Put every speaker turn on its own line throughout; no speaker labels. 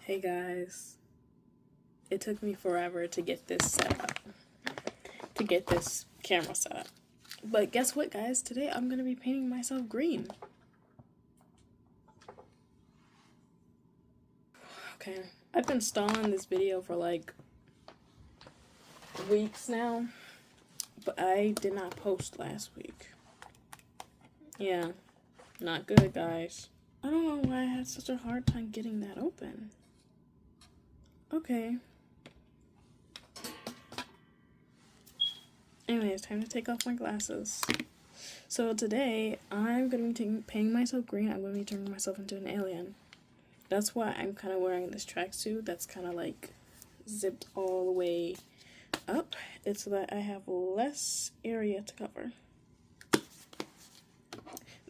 Hey guys, it took me forever to get this set up, to get this camera set up. But guess what, guys? Today I'm gonna be painting myself green. Okay, I've been stalling this video for like weeks now, but I did not post last week. Yeah, not good, guys. I don't know why I had such a hard time getting that open. Okay. Anyway, it's time to take off my glasses. So today, I'm going to be painting myself green. I'm going to be turning myself into an alien. That's why I'm kind of wearing this tracksuit that's kind of like zipped all the way up. It's so that I have less area to cover.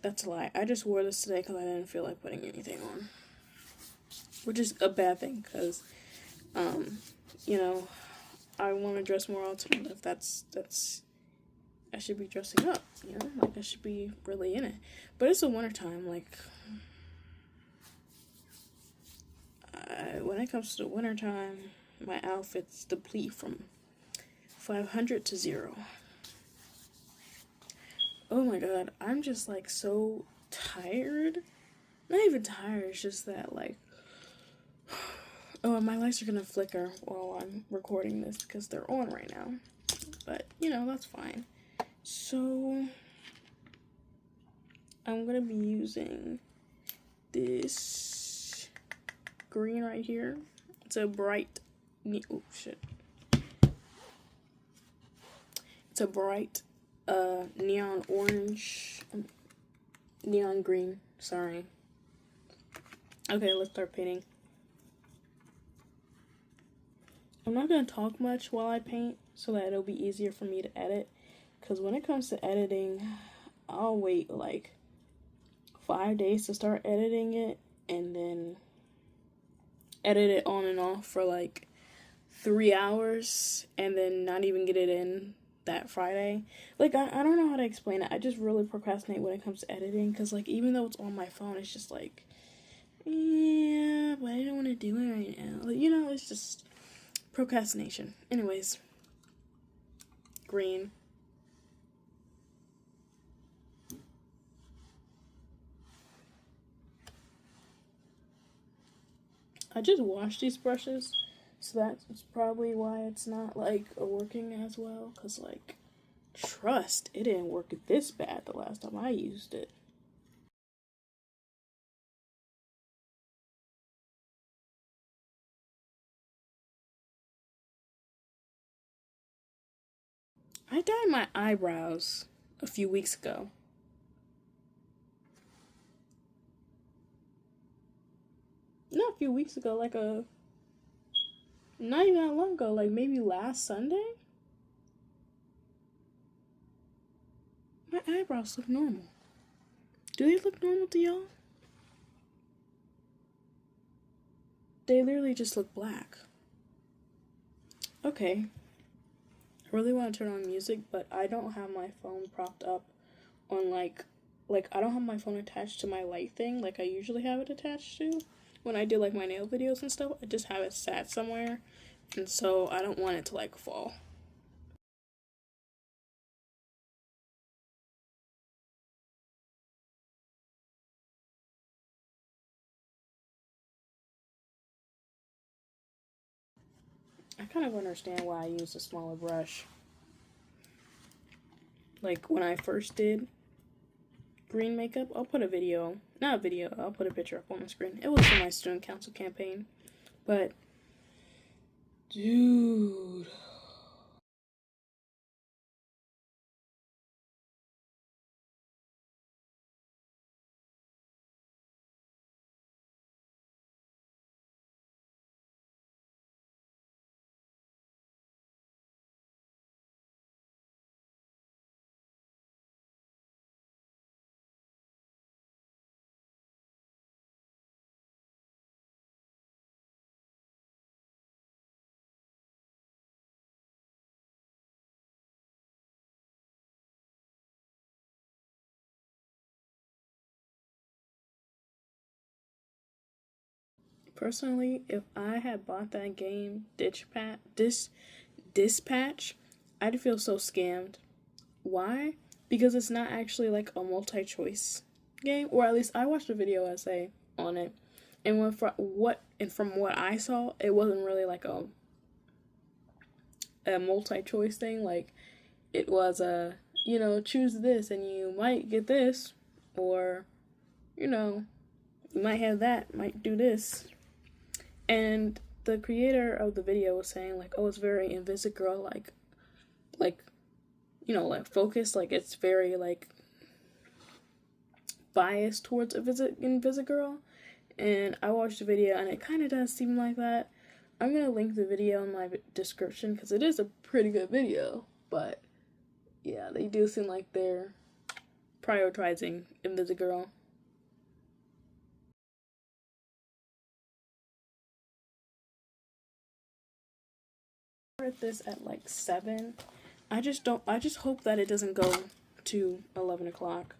That's a lie. I just wore this today because I didn't feel like putting anything on. Which is a bad thing because, you know, I want to dress more alternative. I should be dressing up, you know? Like, I should be really in it. But it's the wintertime, like, when it comes to the wintertime, my outfits deplete from 500 to 0. Oh my god, I'm just, like, so tired. Not even tired, it's just that, like, oh, my lights are gonna flicker while I'm recording this because they're on right now. But, you know, that's fine. So, I'm gonna be using this green right here. It's a bright, oh shit. It's a bright, neon orange, neon green, sorry. Okay, let's start painting. I'm not gonna talk much while I paint so that it'll be easier for me to edit. Because when it comes to editing, I'll wait like 5 days to start editing it and then edit it on and off for like 3 hours and then not even get it in that Friday. Like, I don't know how to explain it. I just really procrastinate when it comes to editing because, like, even though it's on my phone, it's just like, yeah, but I don't want to do it right now. Like, you know, it's just procrastination. Anyways, green. I just washed these brushes, so that's probably why it's not, like, working as well, because, like, trust, it didn't work this bad the last time I used it. I dyed my eyebrows a few weeks ago. Not a few weeks ago, like not even that long ago, like maybe last Sunday. My eyebrows look normal. Do they look normal to y'all? They literally just look black. Okay. I really want to turn on music, but I don't have my phone propped up on like I don't have my phone attached to my light thing like I usually have it attached to. When I do like my nail videos and stuff, I just have it sat somewhere, and so I don't want it to like fall. I kind of understand why I use a smaller brush. Like when I first did green makeup, I'll put a video, not a video, I'll put a picture up on the screen. It was for my student council campaign, but dude. Personally, if I had bought that game, Dispatch, I'd feel so scammed. Why? Because it's not actually like a multi-choice game, or at least I watched a video essay on it, and from what I saw, it wasn't really like a multi-choice thing. Like, it was choose this and you might get this, or you might have that, might do this. And the creator of the video was saying like, oh, it's very Invisigirl like focused, like it's very like biased towards Invisigirl. And I watched the video and it kind of does seem like that. I'm gonna link the video in my description because it is a pretty good video, but yeah, they do seem like they're prioritizing Invisigirl. At this at like 7. I just hope that it doesn't go to 11 o'clock,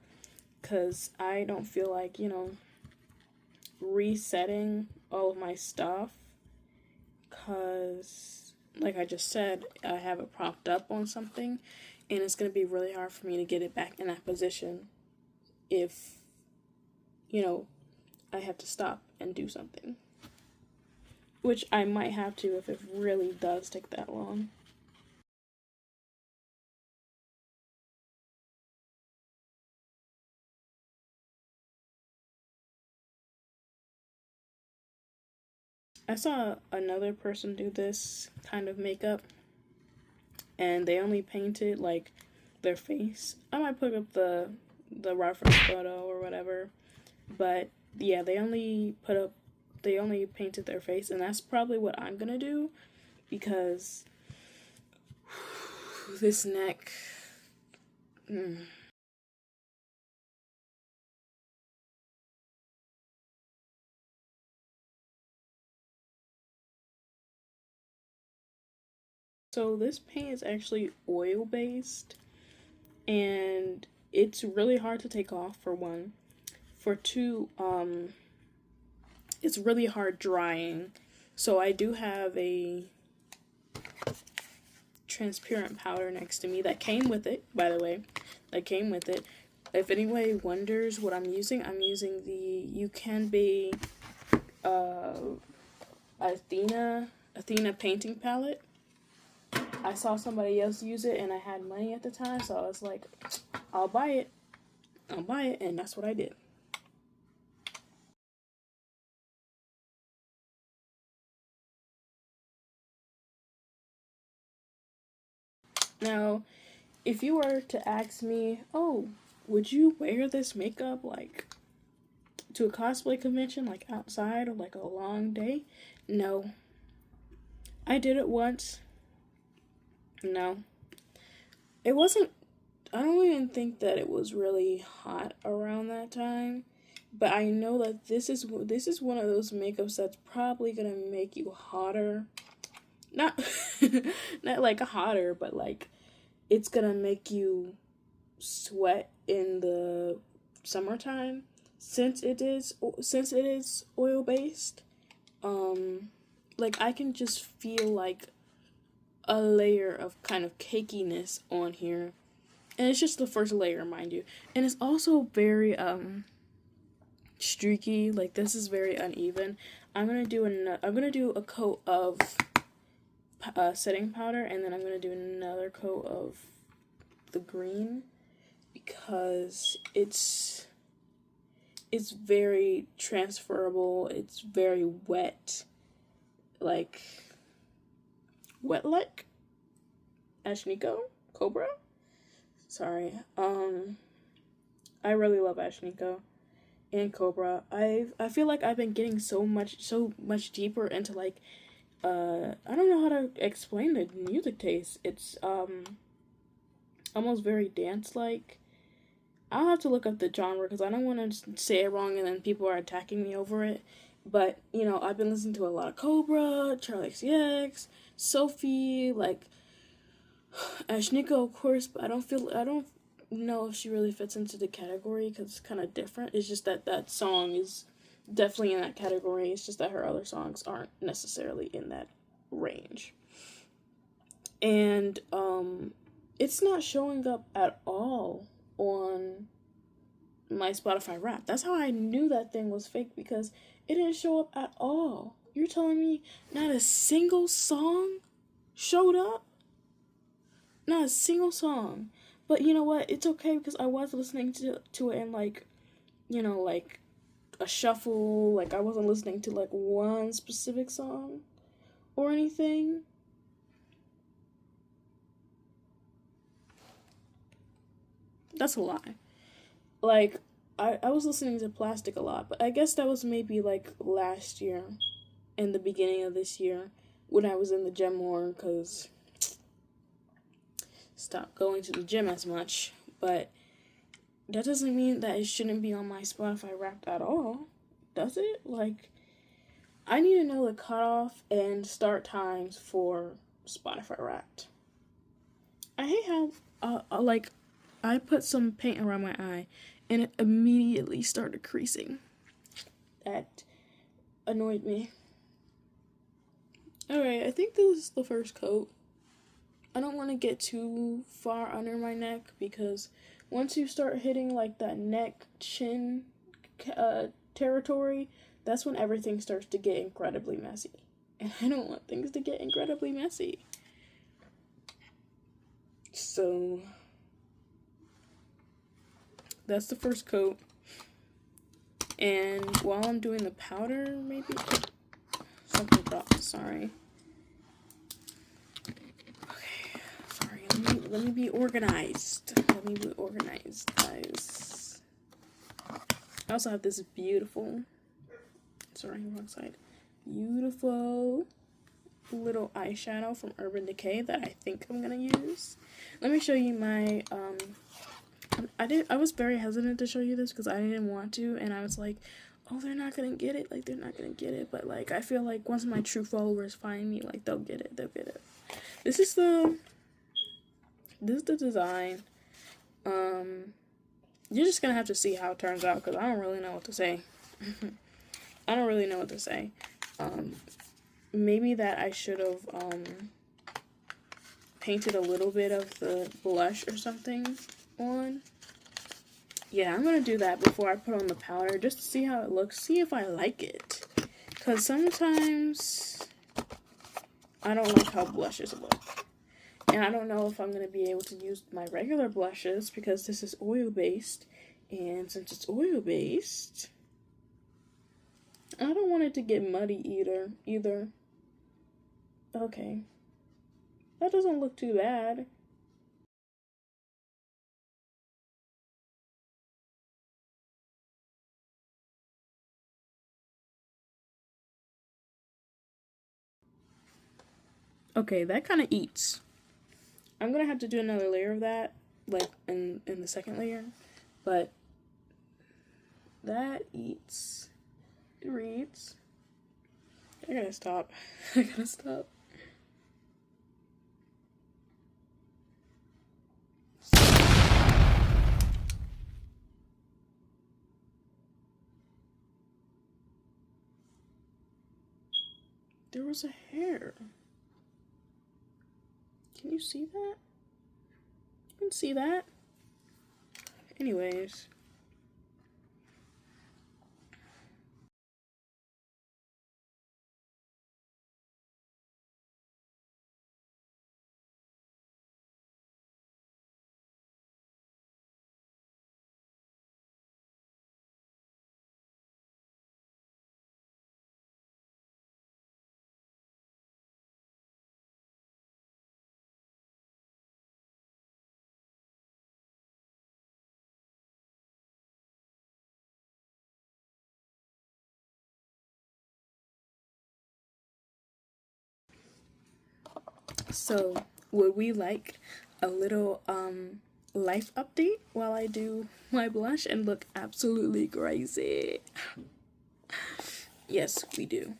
because I don't feel like, resetting all of my stuff, because like I just said, I have it propped up on something and it's going to be really hard for me to get it back in that position if I have to stop and do something. Which I might have to if it really does take that long. I saw another person do this kind of makeup, and they only painted like their face. I might put up the reference photo or whatever, but yeah, they only painted their face, and that's probably what I'm gonna do, because this neck. So this paint is actually oil based, and it's really hard to take off, for one. For two, it's really hard drying. So I do have a transparent powder next to me that came with it, by the way. That came with it. If anybody wonders what I'm using the You Can Be Athena painting palette. I saw somebody else use it and I had money at the time, so I was like, I'll buy it, and that's what I did. Now, if you were to ask me, oh, would you wear this makeup like to a cosplay convention, like outside, or like a long day? No. I did it once. No. It wasn't, I don't even think that it was really hot around that time, but I know that this is one of those makeups that's probably gonna make you hotter. Not not like hotter, but like it's gonna make you sweat in the summertime, since it is oil based. Like I can just feel like a layer of kind of cakiness on here, and it's just the first layer, mind you, and it's also very streaky. Like, this is very uneven. I'm gonna do a coat of setting powder, and then I'm gonna do another coat of the green, because it's very transferable. It's very wet, like Ashniko Cobra. Sorry. I really love Ashniko and Cobra. I feel like I've been getting so much deeper into like I don't know how to explain the music taste. It's almost very dance like. I'll have to look up the genre because I don't want to say it wrong and then people are attacking me over it. But, I've been listening to a lot of Cobra, Charlie XCX, Sophie, like Ashniko, of course, but I don't know if she really fits into the category because it's kind of different. It's just that song is definitely in that category. It's just that her other songs aren't necessarily in that range. And it's not showing up at all on my Spotify Wrapped. That's how I knew that thing was fake, because it didn't show up at all. You're telling me not a single song showed up? Not a single song. But you know what? It's okay, because I was listening to it in like, you know, like a shuffle. Like I wasn't listening to like one specific song or anything. That's a lie. Like, I was listening to Plastic a lot, but I guess that was maybe like last year and the beginning of this year when I was in the gym more, because stopped going to the gym as much. But that doesn't mean that it shouldn't be on my Spotify Wrapped at all, does it? Like, I need to know the cutoff and start times for Spotify Wrapped. I hate how, like, I put some paint around my eye and it immediately started creasing. That annoyed me. Alright, I think this is the first coat. I don't want to get too far under my neck, because once you start hitting like that neck, chin territory, that's when everything starts to get incredibly messy. And I don't want things to get incredibly messy. So that's the first coat. And while I'm doing the powder, maybe something dropped, sorry. Okay, sorry, let me be organized. Let me be organized, guys. I also have this beautiful, sorry, wrong side. Beautiful little eyeshadow from Urban Decay that I think I'm gonna use. Let me show you my I was very hesitant to show you this because I didn't want to, and I was like, oh, they're not gonna get it, like, they're not gonna get it, but like, I feel like once my true followers find me, like, they'll get it. This is the design. You're just gonna have to see how it turns out, because I don't really know what to say. I don't really know what to say. Maybe that I should have painted a little bit of the blush or something on. Yeah, I'm gonna do that before I put on the powder, just to see how it looks, see if I like it. Because sometimes I don't like how blushes look. And I don't know if I'm gonna be able to use my regular blushes, because this is oil-based. And since it's oil-based, I don't want it to get muddy either. Okay. That doesn't look too bad. Okay, that kind of eats. I'm gonna have to do another layer of that, like in the second layer, but that eats. It reads. I gotta stop. I gotta stop. There was a hair. Can you see that? You can see that? Anyways. So, would we like a little life update while I do my blush and look absolutely crazy? Yes, we do.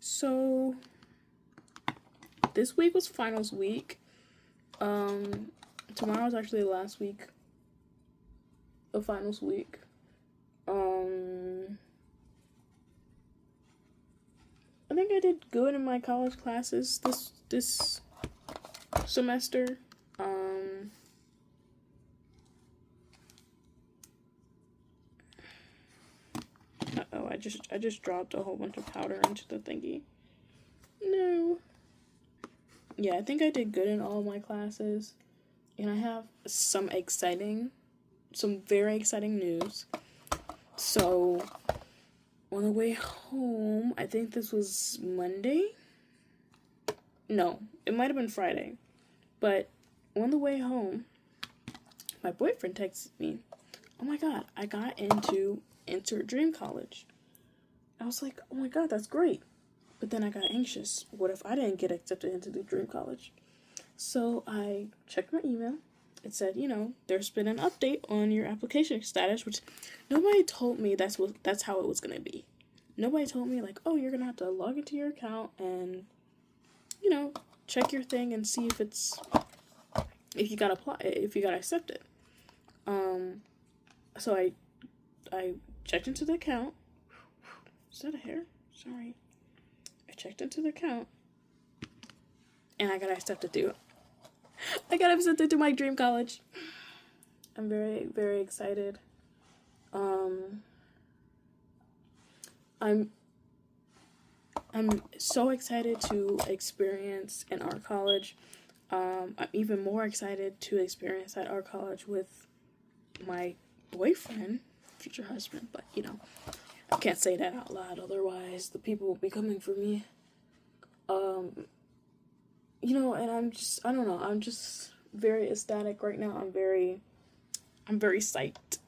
So this week was finals week. Tomorrow's actually the last week of finals week. I think I did good in my college classes this semester. Uh-oh, I just dropped a whole bunch of powder into the thingy. No. Yeah, I think I did good in all of my classes. And I have some very exciting news. So, on the way home, I think this was Monday? No, it might have been Friday. But on the way home, my boyfriend texted me, "Oh my god, I got into Enter Dream College." I was like, "Oh my god, that's great." But then I got anxious. What if I didn't get accepted into the Dream College? So I checked my email. It said, there's been an update on your application status, which nobody told me that's how it was gonna be. Nobody told me like, oh, you're gonna have to log into your account and, check your thing and see if you got accepted. So I checked into the account. Is that a hair? Sorry. I checked into the account and I got accepted to. I got accepted to my dream college. I'm very, very excited. I'm so excited to experience in our college. I'm even more excited to experience at our college with my boyfriend, future husband, but I can't say that out loud, otherwise the people will be coming for me. And I don't know, I'm just very ecstatic right now. I'm very psyched,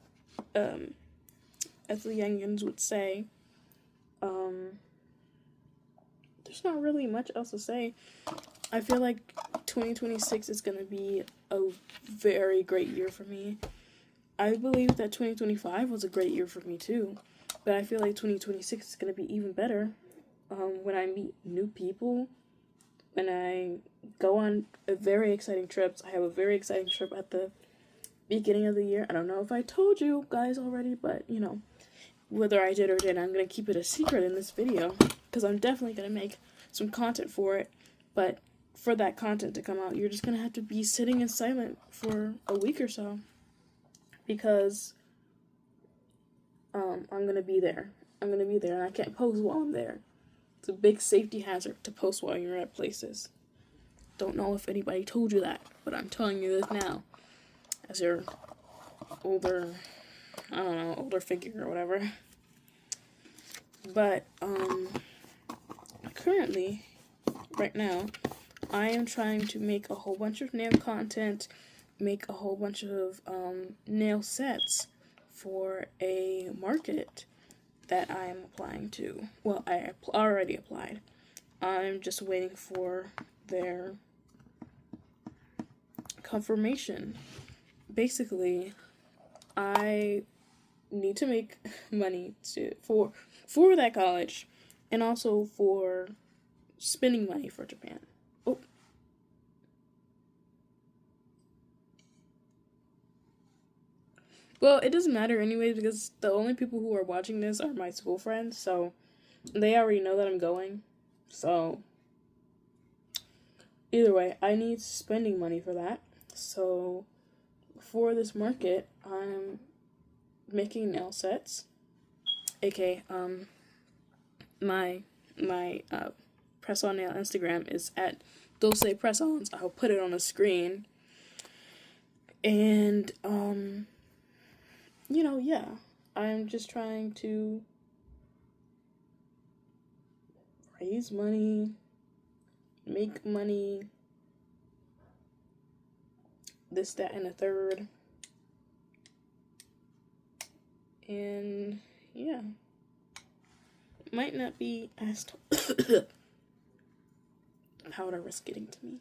as the youngins would say. There's not really much else to say. I feel like 2026 is going to be a very great year for me. I believe that 2025 was a great year for me too, but I feel like 2026 is going to be even better. When I meet new people, when I go on very exciting trips. I have a very exciting trip at the beginning of the year. I don't know if I told you guys already, but whether I did or didn't, I'm going to keep it a secret in this video, because I'm definitely going to make some content for it. But for that content to come out, you're just going to have to be sitting in silent for a week or so, because I'm going to be there. And I can't post while I'm there. It's a big safety hazard to post while you're at places. Don't know if anybody told you that, but I'm telling you this now, as your older figure or whatever. But, currently, right now, I am trying to make a whole bunch of nail content, make a whole bunch of, nail sets for a market that I am applying to. Well, I already applied. I'm just waiting for their confirmation. Basically, I need to make money for that college, and also for spending money for Japan. Oh. Well, it doesn't matter anyways, because the only people who are watching this are my school friends, so they already know that I'm going. So, either way, I need spending money for that. So, for this market, I'm making nail sets, aka, my press-on nail Instagram is at Dulce Press-Ons. I'll put it on the screen. And, yeah, I'm just trying to raise money, make money, this, that, and a third. And, yeah. Might not be as the powder was getting to me.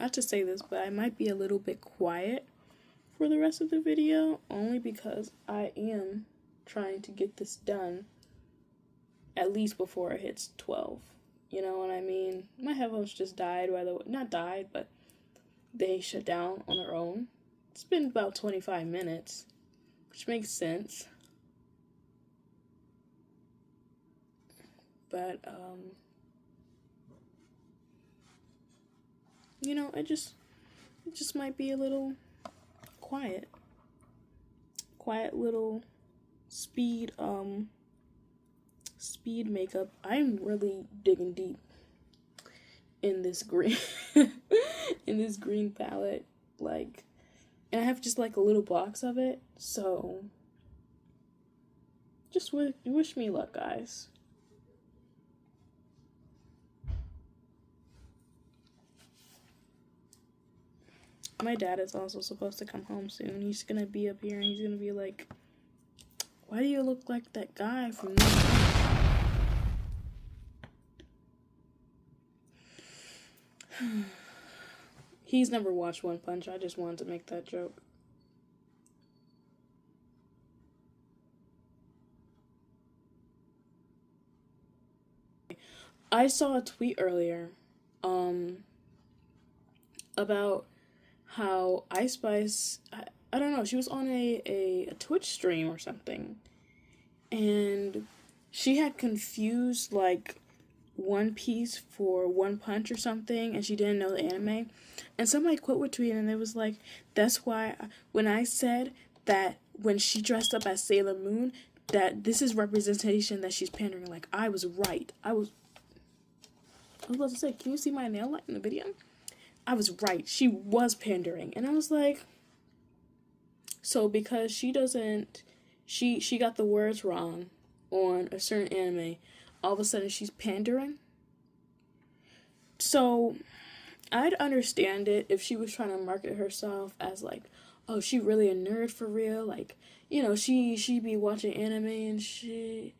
not to say this, but I might be a little bit quiet for the rest of the video, only because I am trying to get this done at least before it hits 12. You know what I mean? My headphones just died, not died, but they shut down on their own. It's been about 25 minutes, which makes sense. But, you know, it just might be a little quiet little speed makeup. I'm really digging deep in this green in this green palette, like, and I have just like a little box of it, so just wish me luck, guys. My dad is also supposed to come home soon. He's gonna be up here and he's gonna be like, why do you look like that guy from He's never watched One Punch. I just wanted to make that joke. I saw a tweet earlier about how Ice Spice, I don't know, she was on a Twitch stream or something, and she had confused like One Piece for One Punch or something, and she didn't know the anime, and somebody quote tweeted, and it was like, that's why when I said that when she dressed up as Sailor Moon, that this is representation that she's pandering, like, I was right. I was about to say, can you see my nail light in the video? I was right. She was pandering. And I was like, so because she doesn't, she got the words wrong on a certain anime, all of a sudden she's pandering? So I'd understand it if she was trying to market herself as like, oh, she really a nerd for real. Like, you know, she be watching anime and shit,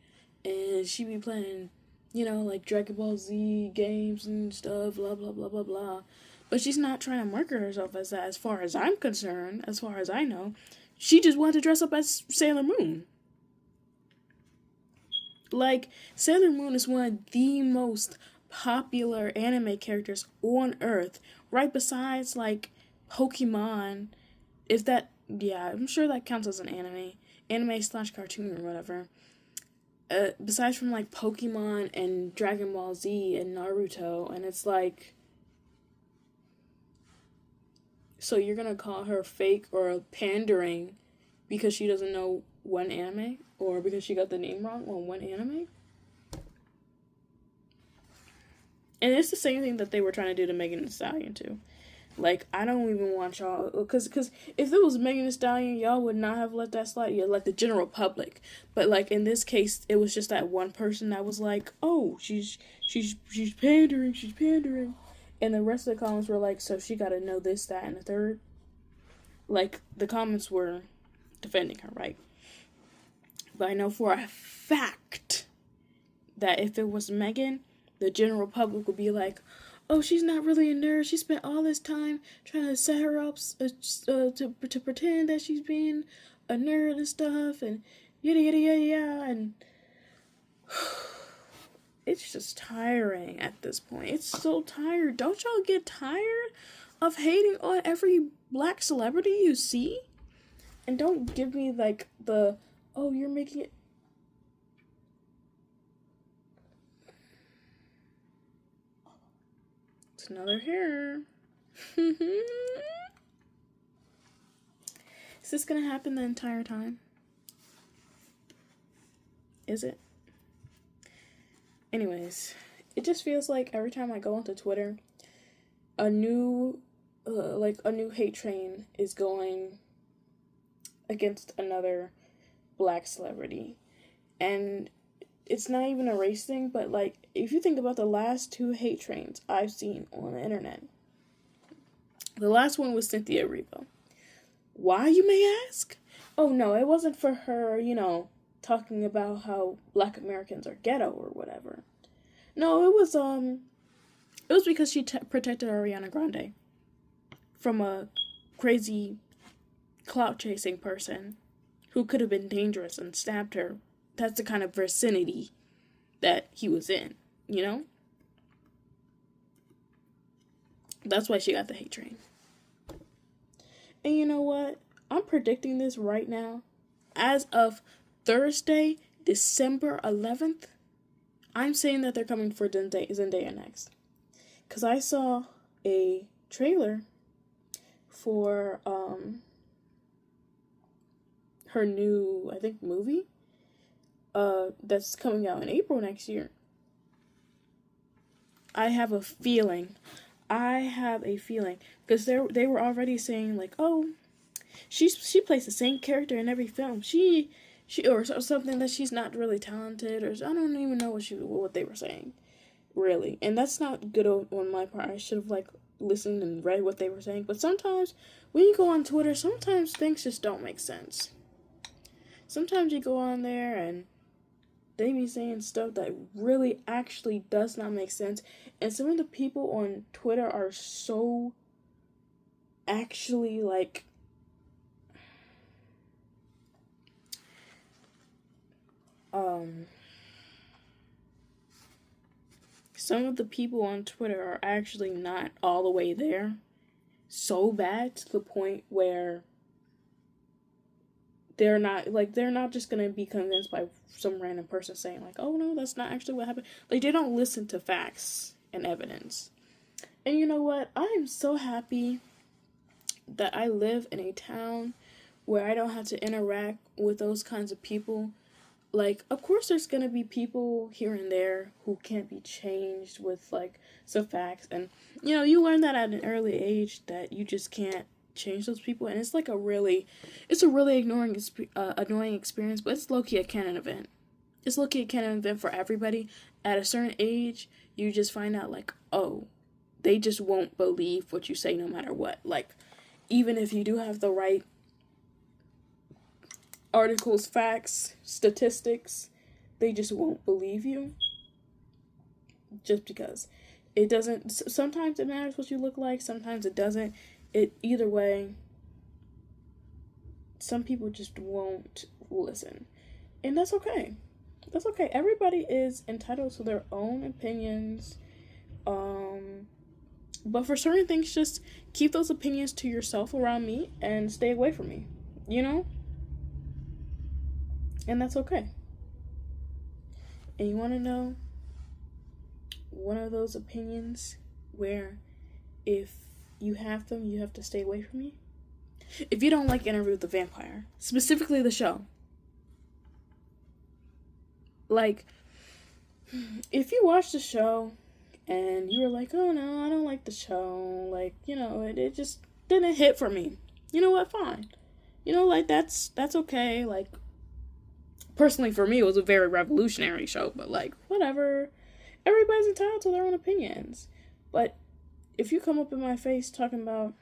and she be playing, you know, like Dragon Ball Z games and stuff, blah, blah, blah, blah, blah. But she's not trying to market herself as that, as far as I'm concerned, as far as I know. She just wanted to dress up as Sailor Moon. Like, Sailor Moon is one of the most popular anime characters on Earth, right besides, like, Pokemon. If that, yeah, I'm sure that counts as an anime/cartoon or whatever. Besides from, like, Pokemon and Dragon Ball Z and Naruto, and it's like, so you're gonna call her fake or pandering because she doesn't know one anime? Or because she got the name wrong on one anime? And it's the same thing that they were trying to do to Megan Thee Stallion, too. Like, I don't even want y'all, because if it was Megan Thee Stallion, y'all would not have let that slide. Yeah, like the general public. But, like, in this case, it was just that one person that was like, oh, she's pandering. And the rest of the comments were like, so she gotta know this, that, and the third. Like, the comments were defending her, right? But I know for a fact that if it was Megan, the general public would be like, oh, she's not really a nerd. She spent all this time trying to set her up to pretend that she's being a nerd and stuff, and yada, yada, yada, yada. And it's just tiring at this point. It's so tired. Don't y'all get tired of hating on every black celebrity you see? And don't give me, like, the, oh, you're making it. It's another hair. Is this gonna happen the entire time? Is it? Anyways, it just feels like every time I go onto Twitter, a new hate train is going against another black celebrity. And it's not even a race thing, but, like, if you think about the last two hate trains I've seen on the internet, the last one was Cynthia Erivo. Why, you may ask? Oh, no, it wasn't for her, you know, talking about how black Americans are ghetto or whatever. No, it was because she protected Ariana Grande. from a crazy clout chasing person who could have been dangerous and stabbed her. That's the kind of vicinity that he was in, you know? That's why she got the hate train. And you know what? I'm predicting this right now. As of Thursday, December 11th, I'm saying that they're coming for Zendaya next. Because I saw a trailer for her new, I think, movie that's coming out in April next year. I have a feeling because they were already saying like, oh, she plays the same character in every film. She or something that she's not really talented, or I don't even know what they were saying, really. And that's not good on my part. I should have like listened and read what they were saying. But sometimes when you go on Twitter, sometimes things just don't make sense. Sometimes you go on there and they be saying stuff that really actually does not make sense. And some of the people on Twitter are so actually like some of the people on Twitter are actually not all the way there. So bad to the point where they're not just gonna be convinced by some random person saying like, oh no, that's not actually what happened. Like, they don't listen to facts and evidence. And you know what? I am so happy that I live in a town where I don't have to interact with those kinds of people. Like, of course there's gonna be people here and there who can't be changed with like some facts, and you know, you learn that at an early age that you just can't change those people, and it's a really annoying experience, but it's low-key a canon event. It's low-key a canon event for everybody. At a certain age, you just find out like, oh, they just won't believe what you say no matter what. Like, even if you do have the right articles, facts, statistics, they just won't believe you. Just because. It doesn't, sometimes it matters what you look like, sometimes it doesn't. Either way, some people just won't listen. And that's okay. That's okay. Everybody is entitled to their own opinions. But for certain things, just keep those opinions to yourself around me and stay away from me. You know? And that's okay. And you want to know one of those opinions where if you have them, you have to stay away from me? If you don't like Interview with the Vampire, specifically the show, like, if you watch the show and you were like, oh no, I don't like the show, like, you know, it just didn't hit for me, you know what, fine. You know, like, that's okay. Like, personally for me, it was a very revolutionary show, but like, whatever. Everybody's entitled to their own opinions. But if you come up in my face talking about,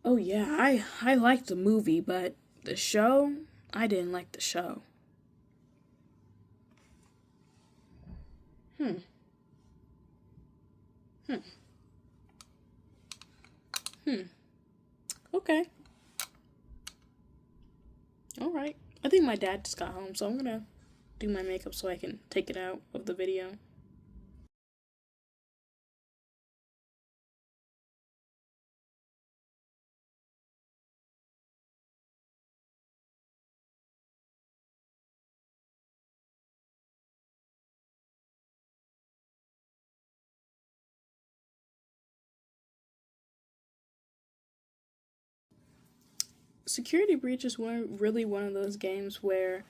oh yeah, I liked the movie, but the show, I didn't like the show. Okay. Alright. I think my dad just got home, so I'm gonna do my makeup so I can take it out of the video. Security Breach is really one of those games where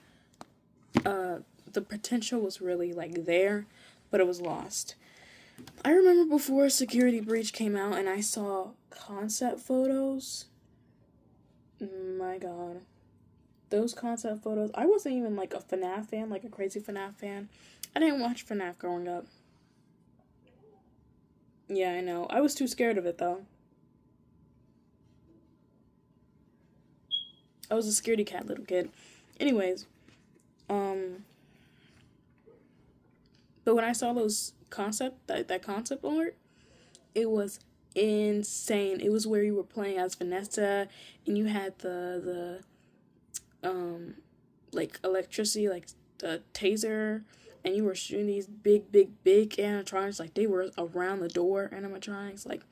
the potential was really like there, but it was lost. I remember before Security Breach came out and I saw concept photos. My god. Those concept photos. I wasn't even like a FNAF fan, like a crazy FNAF fan. I didn't watch FNAF growing up. Yeah, I know. I was too scared of it though. I was a scaredy cat little kid. Anyways, but when I saw those that concept art, it was insane. It was where you were playing as Vanessa and you had the like electricity, like the taser, and you were shooting these big animatronics, like they were around the door animatronics. Like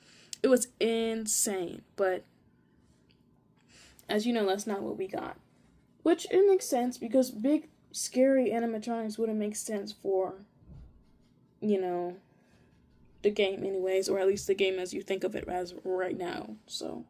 it was insane. But as you know, that's not what we got. Which it makes sense because big scary animatronics wouldn't make sense for, you know, the game anyways, or at least the game as you think of it as right now. So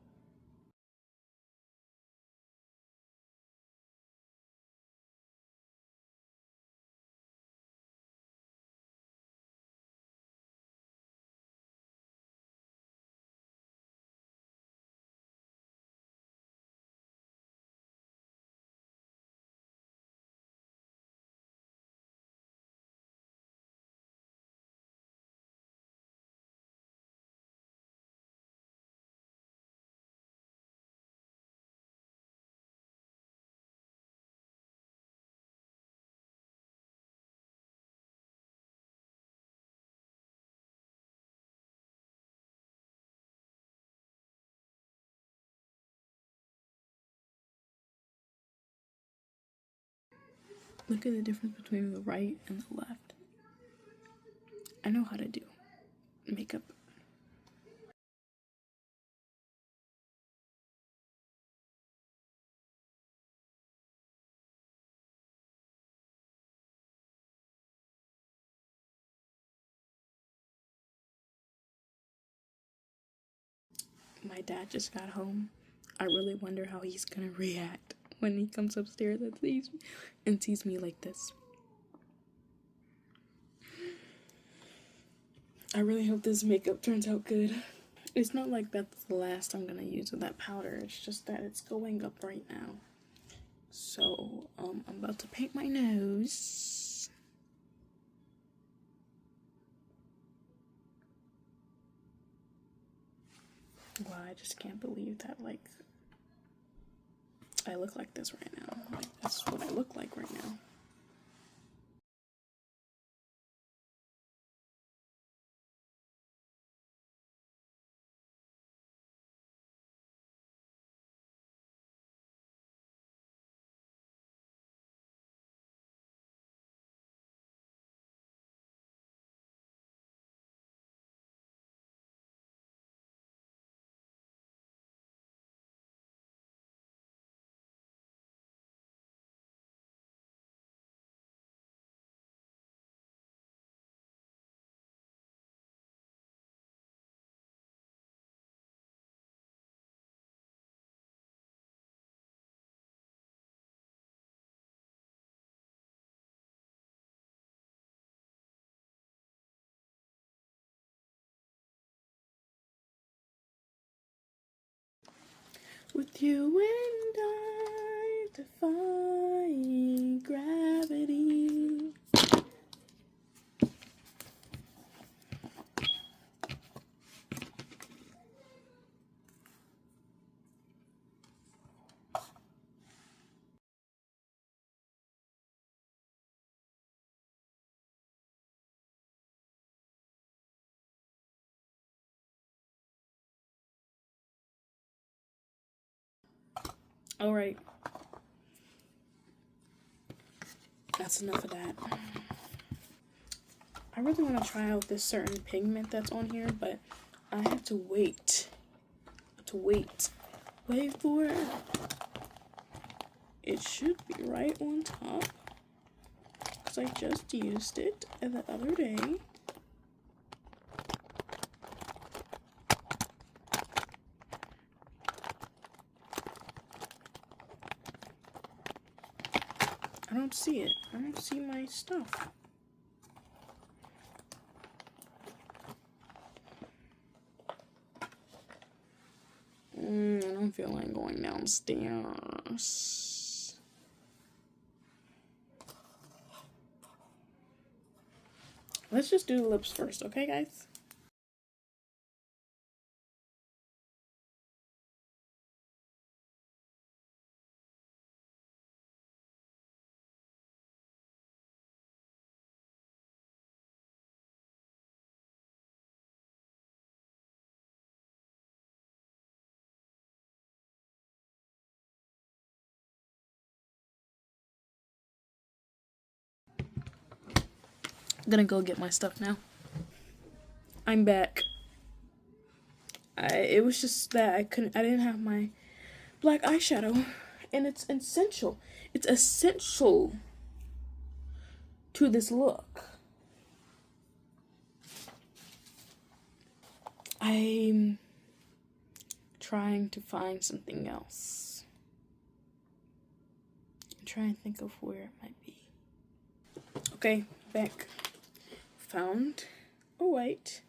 look at the difference between the right and the left. I know how to do makeup. My dad just got home. I really wonder how he's gonna react when he comes upstairs and sees me like this. I really hope this makeup turns out good. It's not like that's the last I'm gonna use of that powder. It's just that it's going up right now. So, I'm about to paint my nose. Wow, I just can't believe that, like, I look like this right now. Like, that's what I look like right now. With you and I defying gravity. Alright. That's enough of that. I really want to try out this certain pigment that's on here, but I have to wait. Wait for it. It should be right on top. Because I just used it the other day. I don't see it. I don't see my stuff. I don't feel like going downstairs. Let's just do the lips first, okay, guys? gonna go get my stuff now. I'm back. It was just that I didn't have my black eyeshadow, and it's essential. It's essential to this look. I'm trying to find something else. I'm trying to think of where it might be. Okay, back. Found a white.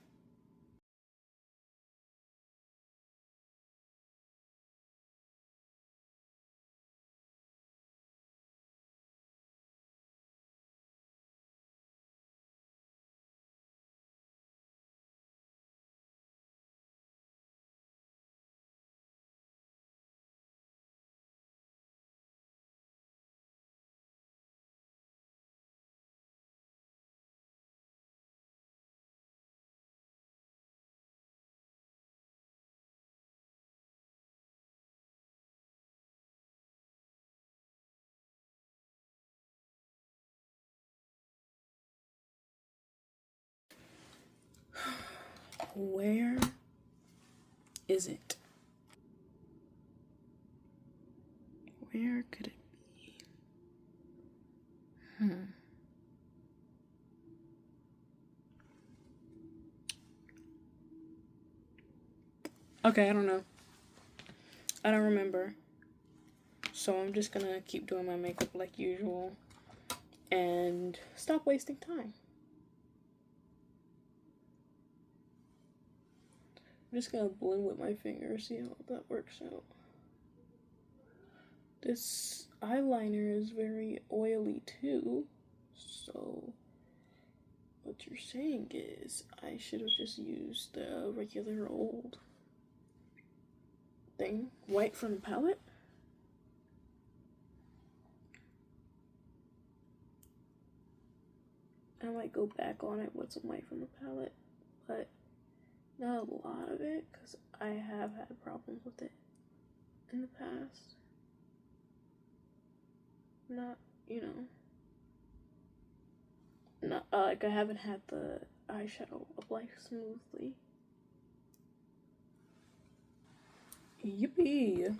Where is it? Where could it be? Okay, I don't know. I don't remember. So I'm just gonna keep doing my makeup like usual and stop wasting time. I'm just gonna blend with my finger, see how that works out. This eyeliner is very oily too, so what you're saying is I should have just used the regular old thing, white from the palette. I might go back on it with some white from the palette, but not a lot of it because I have had problems with it in the past. Not, not like I haven't had the eyeshadow apply smoothly. Yippee!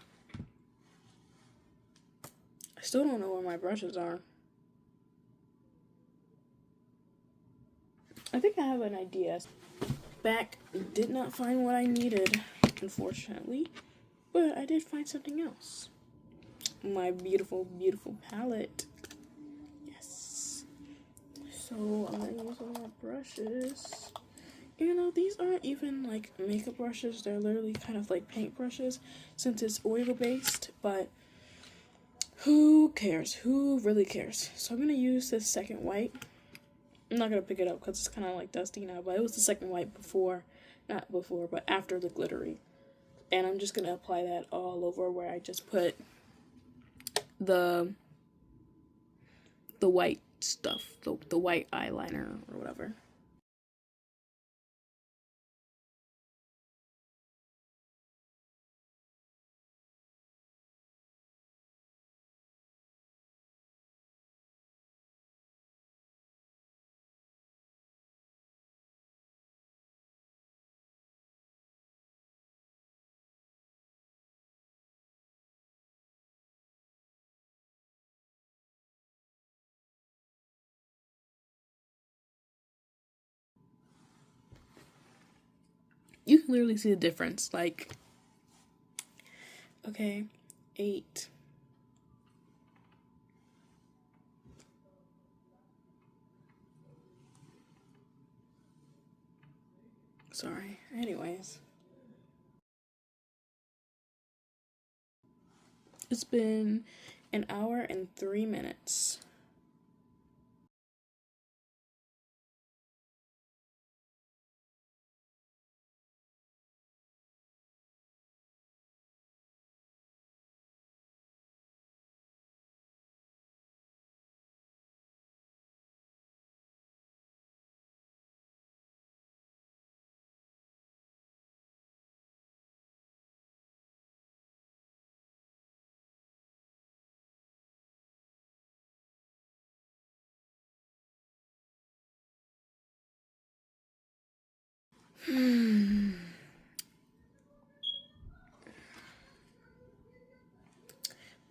I still don't know where my brushes are. I think I have an idea. Back, did not find what I needed, unfortunately, but I did find something else. My beautiful, beautiful palette. Yes. So I'm gonna use all my brushes. You know, these aren't even like makeup brushes, they're literally kind of like paint brushes since it's oil based, but who cares? Who really cares? So I'm gonna use this second white. I'm not gonna pick it up because it's kind of like dusty now, but it was the second white before, not before, but after the glittery. And I'm just gonna apply that all over where I just put the white stuff, the white eyeliner or whatever. You can literally see the difference. Like, okay, 8. Sorry. Anyways. It's been an hour and 3 minutes.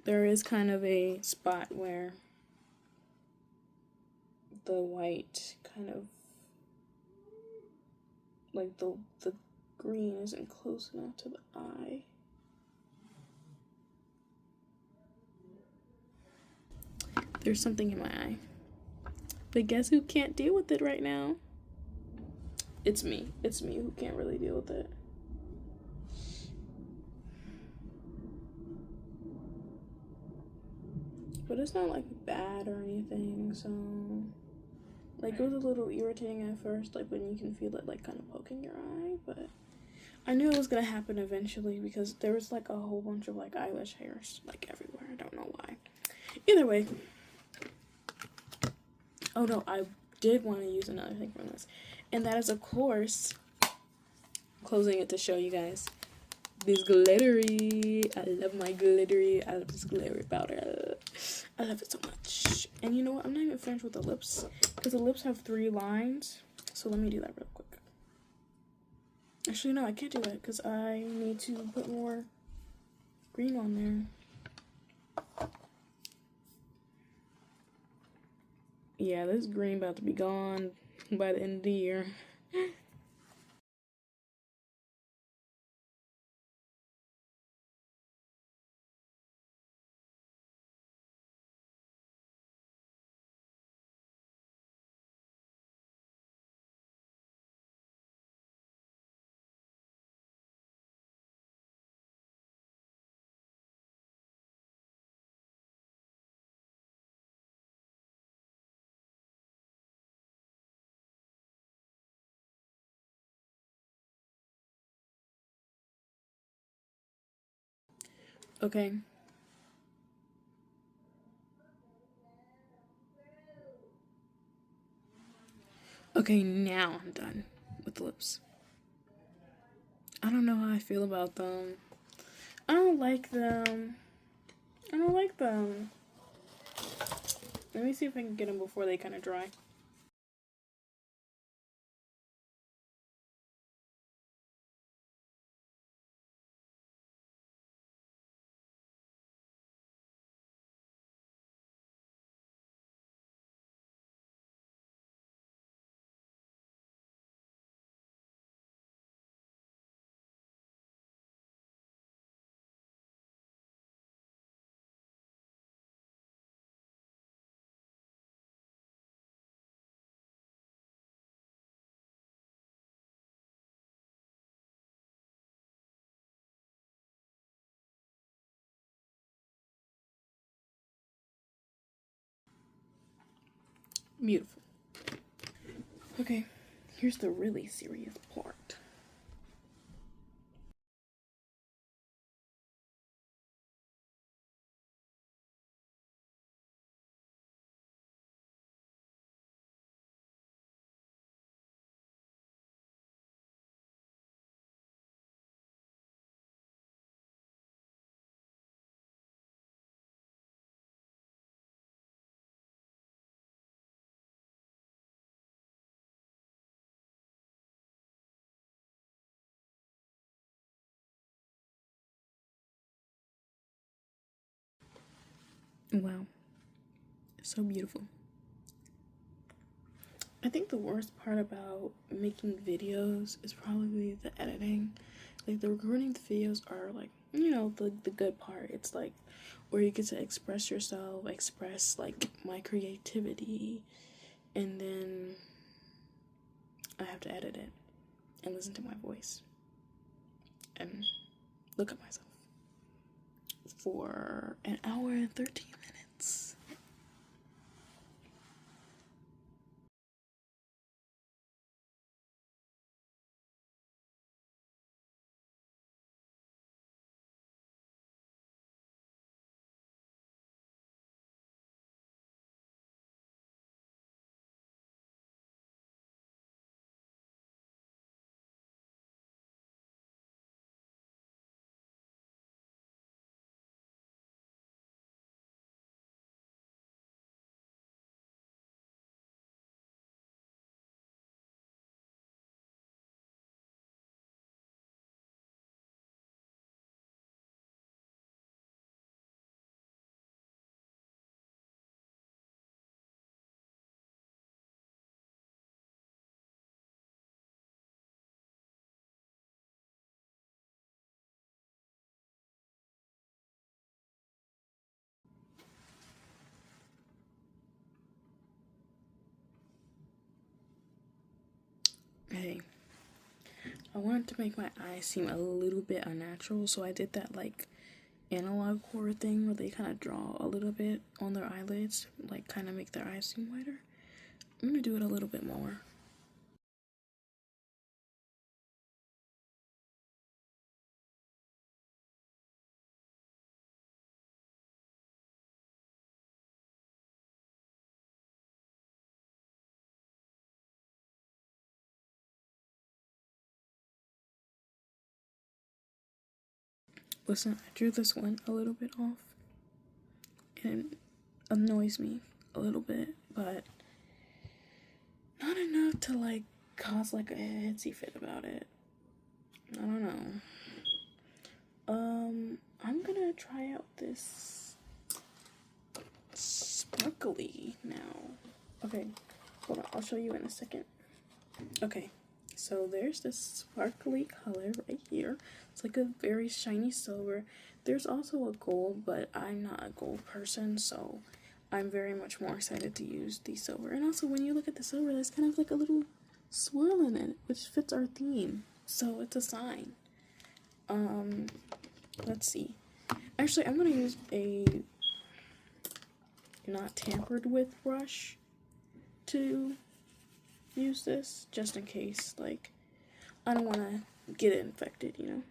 There is kind of a spot where the white kind of, like the green isn't close enough to the eye. There's something in my eye. But guess who can't deal with it right now? It's me. It's me who can't really deal with it. But it's not like bad or anything, so like it was a little irritating at first, like when you can feel it like kind of poking your eye, but I knew it was gonna happen eventually because there was like a whole bunch of like eyelash hairs like everywhere. I don't know why. Either way. Oh no, I did want to use another thing from this. And that is, of course, closing it to show you guys this glittery. I love my glittery. I love this glittery powder. I love it so much. And you know what? I'm not even finished with the lips because the lips have 3 lines. So let me do that real quick. Actually, no, I can't do that because I need to put more green on there. Yeah, this green about to be gone by the end of the year. Okay. Okay, now I'm done with the lips. I don't know how I feel about them. I don't like them. I don't like them. Let me see if I can get them before they kind of dry. Beautiful. Okay, here's the really serious part. Wow, so beautiful. I think the worst part about making videos is probably the editing. Like the recording the videos are like, you know, the good part. It's like where you get to express yourself, express like my creativity, and then I have to edit it and listen to my voice and look at myself for an hour and 13 minutes. I wanted to make my eyes seem a little bit unnatural, so I did that like analog horror thing where they kind of draw a little bit on their eyelids, like kind of make their eyes seem whiter. I'm gonna do it a little bit more. Listen, I drew this one a little bit off, and it annoys me a little bit, but not enough to like cause like a hitsy fit about it. I don't know. I'm gonna try out this sparkly now. Okay, hold on, I'll show you in a second. Okay, so there's this sparkly color right here. It's like a very shiny silver. There's also a gold, but I'm not a gold person, so I'm very much more excited to use the silver. And also, when you look at the silver, there's kind of like a little swirl in it, which fits our theme. So it's a sign. Let's see. Actually, I'm gonna use a not tampered with brush to use this, just in case, like, I don't want to get it infected, you know?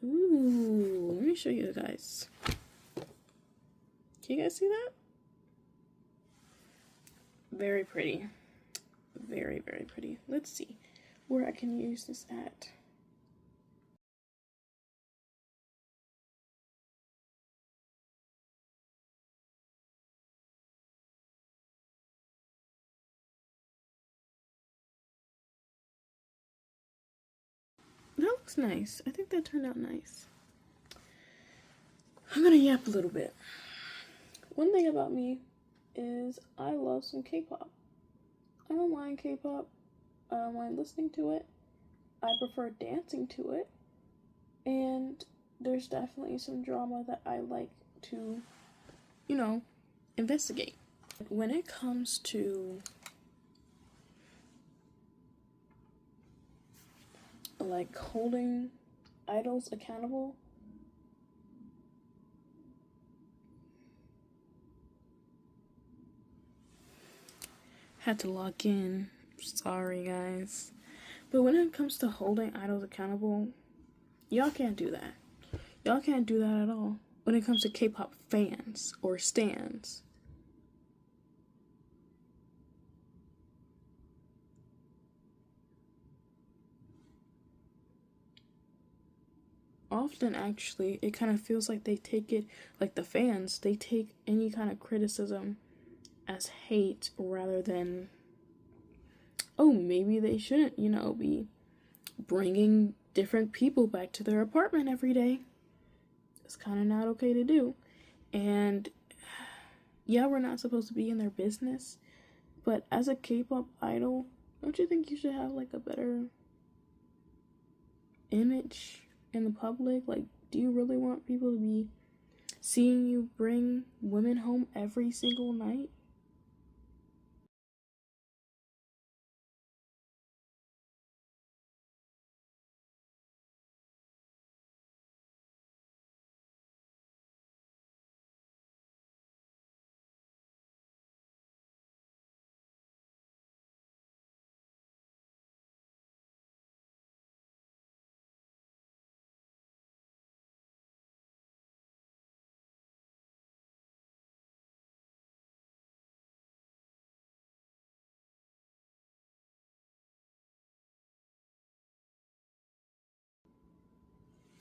Ooh, let me show you guys. Can you guys see that? Very pretty. Very, very pretty. Let's see where I can use this at. That looks nice. I think that turned out nice. I'm gonna yap a little bit. One thing about me is I love some K-pop. I don't mind K-pop. I don't mind listening to it. I prefer dancing to it. And there's definitely some drama that I like to, you know, investigate. When it comes to like holding idols accountable, had to lock in, sorry guys, but when it comes to holding idols accountable, y'all can't do that. Y'all can't do that at all when it comes to K-pop fans or stans. Often, actually, it kind of feels like they take it, like the fans, they take any kind of criticism as hate rather than, oh, maybe they shouldn't, you know, be bringing different people back to their apartment every day. It's kind of not okay to do. And yeah, we're not supposed to be in their business, but as a K-pop idol, don't you think you should have like a better image in the public? Like, do you really want people to be seeing you bring women home every single night?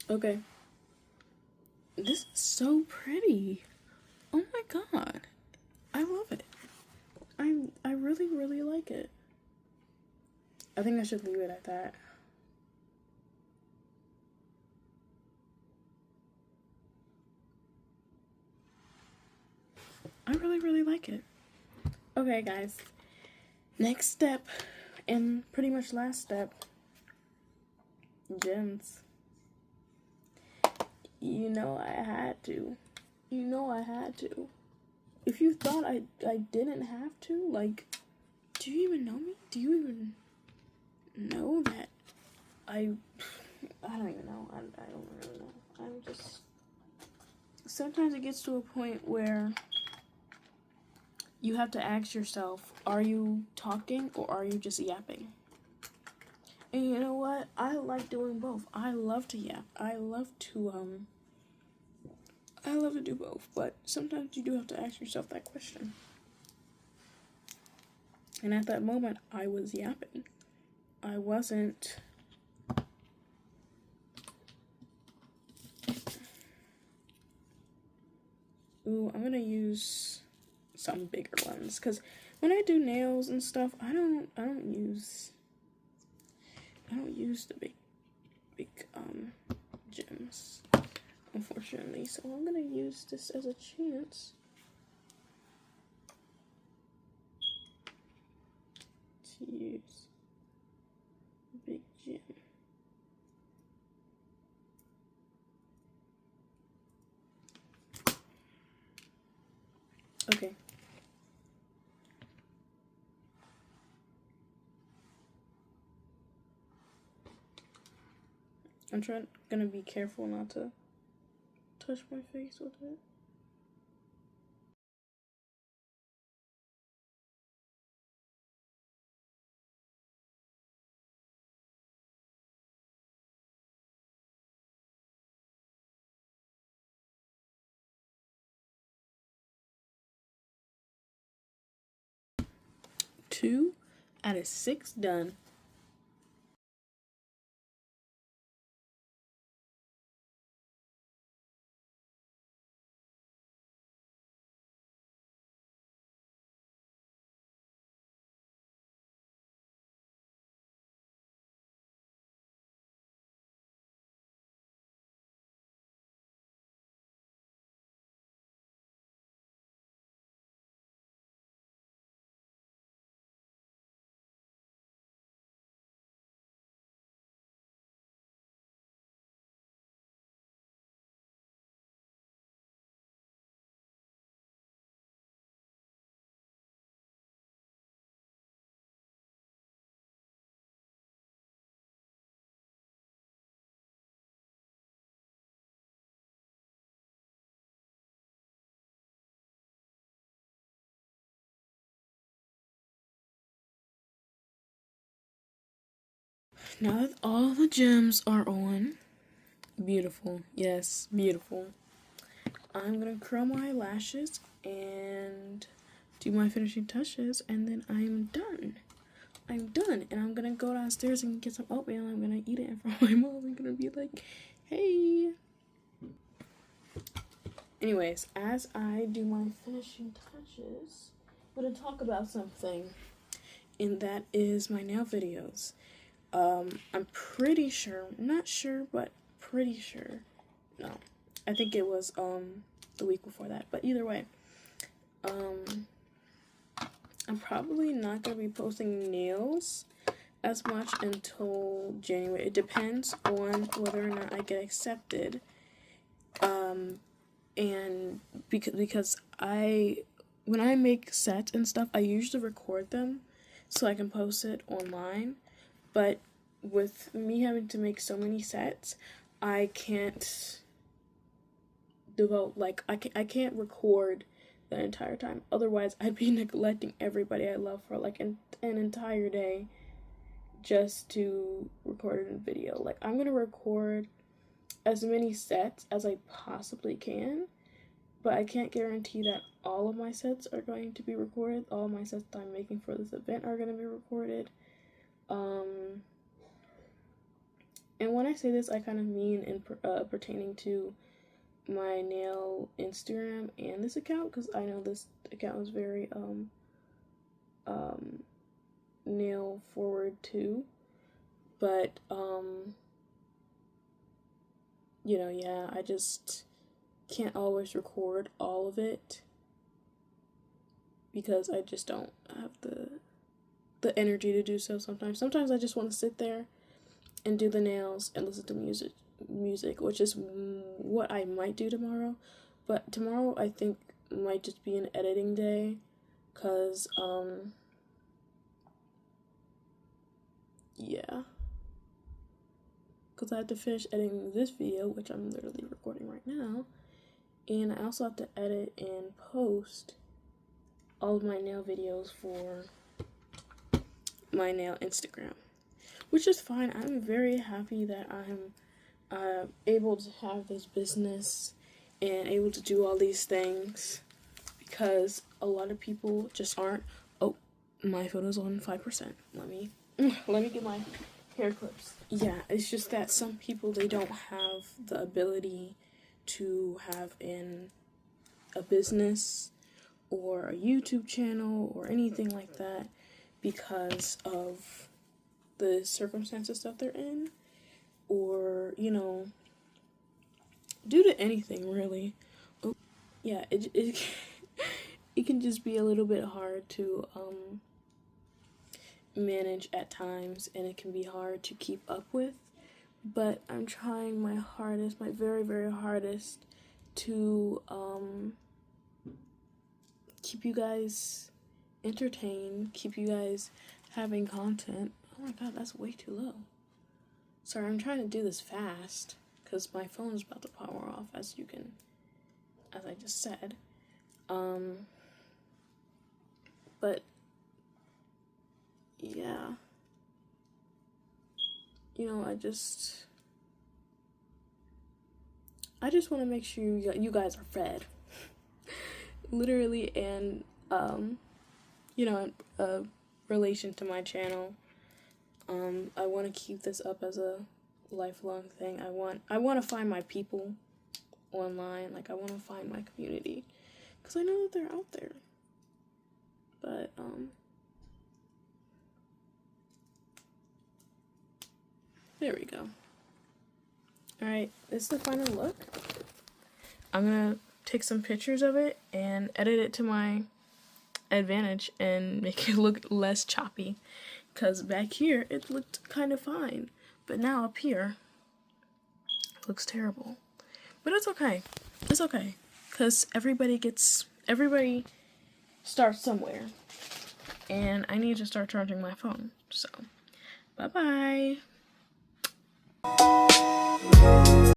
Okay. This is so pretty. Oh my god. I love it. I really, really like it. I think I should leave it at that. I really, really like it. Okay, guys. Next step, and pretty much last step, gems. You know I had to. You know I had to. If you thought I didn't have to, like, do you even know me? Do you even know that I don't even know. I don't really know. I'm just, sometimes it gets to a point where you have to ask yourself, are you talking or are you just yapping? And you know what? I like doing both. I love to yap. I love to do both, but sometimes you do have to ask yourself that question. And at that moment, I was yapping. I wasn't. Ooh, I'm gonna use some bigger ones, because when I do nails and stuff, I don't use the big gems, unfortunately. So I'm gonna use this as a chance to use a big gem. Okay. I'm gonna be careful not to touch my face with it. Two out of 6 done. Now that all the gems are on, beautiful, yes, beautiful. I'm gonna curl my lashes and do my finishing touches, and then I'm done. I'm done, and I'm gonna go downstairs and get some oatmeal. I'm gonna eat it in front of my mom. I'm gonna be like, hey. Anyways, as I do my finishing touches, I'm gonna talk about something, and that is my nail videos. I'm pretty sure, not sure, but pretty sure. No, I think it was the week before that. But either way, I'm probably not gonna be posting nails as much until January. It depends on whether or not I get accepted. And because when I make sets and stuff, I usually record them so I can post it online. But with me having to make so many sets, I can't devote, like, I can't record the entire time. Otherwise, I'd be neglecting everybody I love for like an entire day just to record a video. Like, I'm gonna record as many sets as I possibly can, but I can't guarantee that all of my sets are going to be recorded. All of my sets that I'm making for this event are going to be recorded. And when I say this, I kind of mean in pertaining to my nail Instagram and this account, because I know this account is very nail forward too. But you know, yeah, I just can't always record all of it because I just don't have the energy to do so sometimes. Sometimes I just want to sit there and do the nails and listen to music, which is what I might do tomorrow. But tomorrow I think might just be an editing day, cause yeah. because I have to finish editing this video, which I'm literally recording right now, and I also have to edit and post all of my nail videos for my nail Instagram, which is fine. I'm very happy that I'm able to have this business and able to do all these things, because a lot of people just aren't. Oh, my photo's on 5%. Let me get my hair clips. Yeah, it's just that some people, they don't have the ability to have a business or a YouTube channel or anything like that because of the circumstances that they're in, or, you know, due to anything really. Oh, yeah, it it can just be a little bit hard to manage at times, and it can be hard to keep up with, but I'm trying my hardest, my very, very hardest, to keep you guys entertained, keep you guys having content. Oh my god, that's way too low. Sorry, I'm trying to do this fast because my phone is about to power off, as I just said. But yeah, you know, I just want to make sure you guys are fed. Literally, and you know, in relation to my channel, I want to keep this up as a lifelong thing. I want to find my people online. Like, I want to find my community, because I know that they're out there. But there we go. Alright, this is the final look. I'm gonna take some pictures of it and edit it to my advantage and make it look less choppy, because back here it looked kind of fine, but now up here it looks terrible. But it's okay. It's okay, because everybody starts somewhere, and I need to start charging my phone. So bye bye.